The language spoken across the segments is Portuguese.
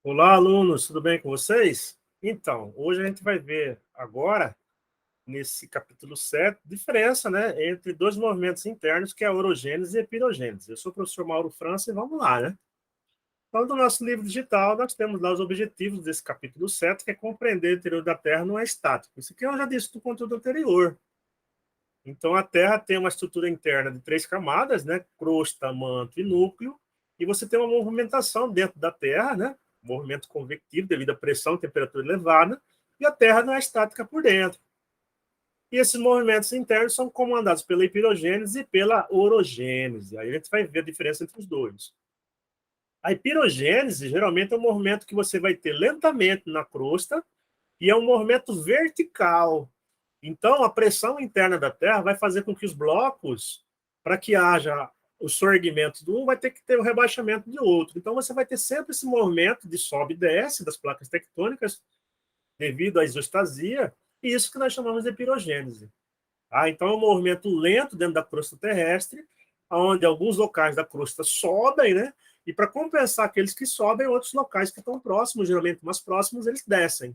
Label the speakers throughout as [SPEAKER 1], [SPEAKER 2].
[SPEAKER 1] Olá, alunos, tudo bem com vocês? Então, hoje a gente vai ver agora, nesse capítulo 7, diferença, né, entre dois movimentos internos, que é a orogênese e a epirogênese. Eu sou o professor Mauro França e vamos lá, né? Então, no nosso livro digital, nós temos lá os objetivos desse capítulo 7, que é compreender o interior da Terra não é estático. Isso aqui eu já disse no conteúdo anterior. Então, a Terra tem uma estrutura interna de 3 camadas, né? Crosta, manto e núcleo. E você tem uma movimentação dentro da Terra, né? Movimento convectivo devido à pressão e temperatura elevada. E a Terra não é estática por dentro. E esses movimentos internos são comandados pela epirogênese e pela orogênese. Aí a gente vai ver a diferença entre os dois. A epirogênese geralmente é um movimento que você vai ter lentamente na crosta e é um movimento vertical. Então, a pressão interna da Terra vai fazer com que os blocos, para que haja o sorgimento de um, vai ter que ter o rebaixamento de outro. Então, você vai ter sempre esse movimento de sobe e desce das placas tectônicas devido à isostasia, e isso que nós chamamos de pirogênese. Então, é um movimento lento dentro da crosta terrestre, onde alguns locais da crosta sobem, né? E para compensar aqueles que sobem, outros locais que estão próximos, geralmente mais próximos, eles descem.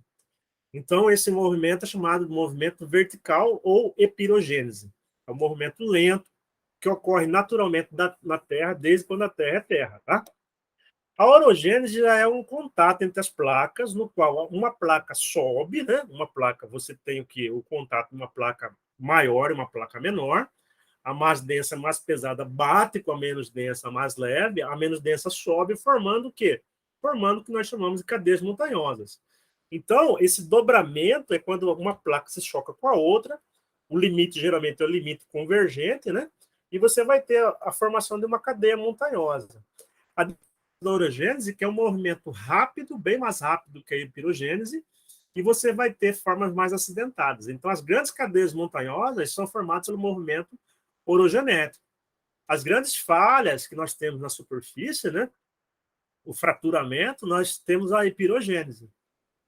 [SPEAKER 1] Então, esse movimento é chamado de movimento vertical ou epirogênese. É um movimento lento que ocorre naturalmente na Terra, desde quando a Terra é Terra. Tá? A orogênese já é um contato entre as placas, no qual uma placa sobe, né? Uma placa, você tem o que? O contato de uma placa maior e uma placa menor. A mais densa, mais pesada, bate com a menos densa, mais leve. A menos densa sobe, formando o quê? Formando o que nós chamamos de cadeias montanhosas. Então, esse dobramento é quando uma placa se choca com a outra. O limite, geralmente, é o limite convergente, né? E você vai ter a formação de uma cadeia montanhosa. A orogênese, que é um movimento rápido, bem mais rápido que a epirogênese, e você vai ter formas mais acidentadas. Então, as grandes cadeias montanhosas são formadas pelo movimento orogenético. As grandes falhas que nós temos na superfície, né, o fraturamento, nós temos a epirogênese.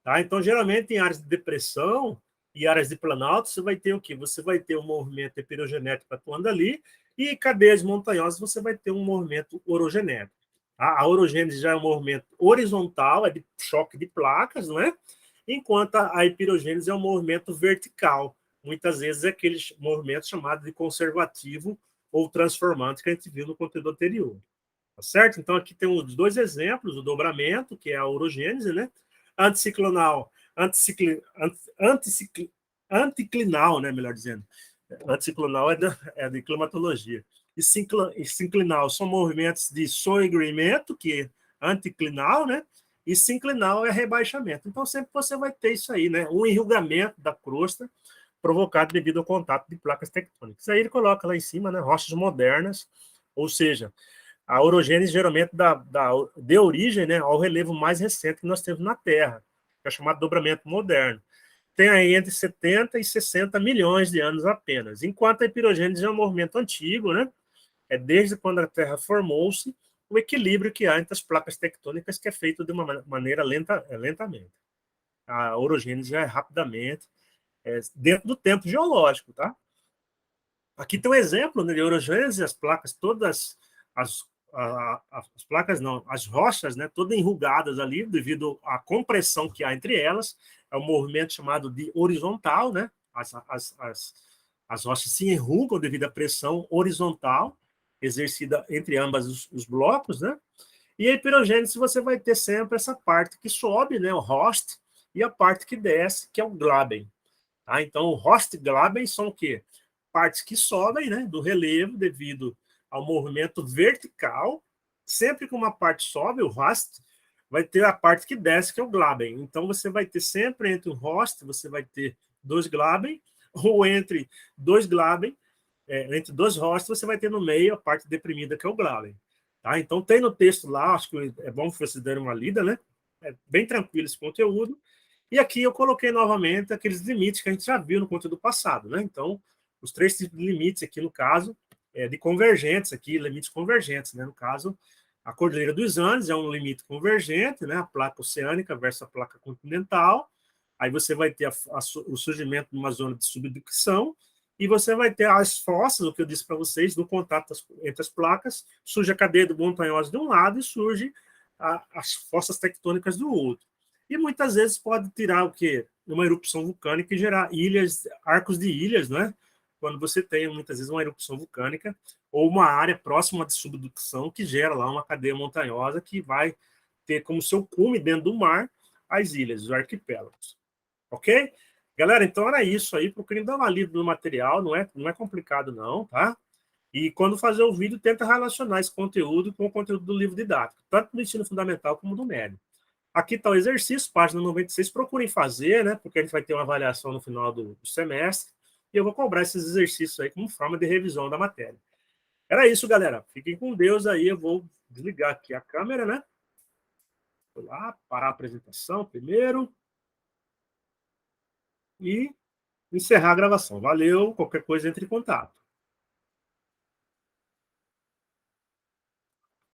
[SPEAKER 1] Tá? Então, geralmente, em áreas de depressão e áreas de planalto, você vai ter o quê? Você vai ter um movimento epirogenético atuando ali, e cadeias montanhosas você vai ter um movimento orogenético. Tá? A orogênese já é um movimento horizontal, é de choque de placas, não é? Enquanto a epirogênese é um movimento vertical. Muitas vezes é aquele movimento chamado de conservativo ou transformante que a gente viu no conteúdo anterior. Tá certo? Então, aqui tem os dois exemplos, o dobramento, que é a orogênese, né? Anticiclonal, anticlinal, né? Melhor dizendo. Anticiclonal é de climatologia. E sinclinal são movimentos de soerguimento, que é anticlinal, né? E sinclinal é rebaixamento. Então, sempre você vai ter isso aí, né? Um enrugamento da crosta provocado devido ao contato de placas tectônicas. Aí ele coloca lá em cima, né? Rochas modernas, ou seja, a orogênese geralmente deu origem, né, ao relevo mais recente que nós temos na Terra, que é chamado dobramento moderno. Tem aí entre 70 e 60 milhões de anos apenas, enquanto a epirogênese é um movimento antigo, né? É desde quando a Terra formou-se, o equilíbrio que há entre as placas tectônicas, que é feito de uma maneira lentamente. A orogênese já é rapidamente, dentro do tempo geológico, tá? Aqui tem um exemplo, né, de orogênese, as placas todas, as, as placas não, as rochas, né, todas enrugadas ali, devido à compressão que há entre elas, é um movimento chamado de horizontal, né, as rochas se enrugam devido à pressão horizontal exercida entre ambas os blocos, né, e a epirogênese você vai ter sempre essa parte que sobe, né, o host, e a parte que desce, que é o glaben. Tá? Então, o host e glaben são o quê? Partes que sobem, né, do relevo devido ao movimento vertical. Sempre que uma parte sobe, o host, vai ter a parte que desce, que é o glaben. Então, você vai ter sempre entre o host, você vai ter dois glaben, ou entre dois glaben, entre dois hosts, você vai ter no meio a parte deprimida, que é o glaben. Tá? Então, tem no texto lá, acho que é bom que vocês derem uma lida, né? É bem tranquilo esse conteúdo. E aqui eu coloquei novamente aqueles limites que a gente já viu no conteúdo passado, né? Então, os 3 tipos de limites aqui, no caso, de convergentes aqui, limites convergentes, né? No caso, a Cordilheira dos Andes é um limite convergente, né? A placa oceânica versus a placa continental. Aí você vai ter o surgimento de uma zona de subducção e você vai ter as fossas, o que eu disse para vocês, no contato entre as placas, surge a cadeia montanhosa de um lado e surge as forças tectônicas do outro. E muitas vezes pode tirar o quê? Uma erupção vulcânica e gerar ilhas, arcos de ilhas, né? Quando você tem muitas vezes uma erupção vulcânica ou uma área próxima de subducção que gera lá uma cadeia montanhosa que vai ter como seu cume dentro do mar as ilhas, os arquipélagos. Ok? Galera, então era isso aí. Procurem dar uma lida no material, não é complicado não, tá? E quando fazer o vídeo, tenta relacionar esse conteúdo com o conteúdo do livro didático, tanto do ensino fundamental como do médio. Aqui está o exercício, página 96. Procurem fazer, né? Porque a gente vai ter uma avaliação no final do semestre. E eu vou cobrar esses exercícios aí como forma de revisão da matéria. Era isso, galera. Fiquem com Deus aí. Eu vou desligar aqui a câmera, né? Vou lá, parar a apresentação primeiro. E encerrar a gravação. Valeu. Qualquer coisa, entre em contato.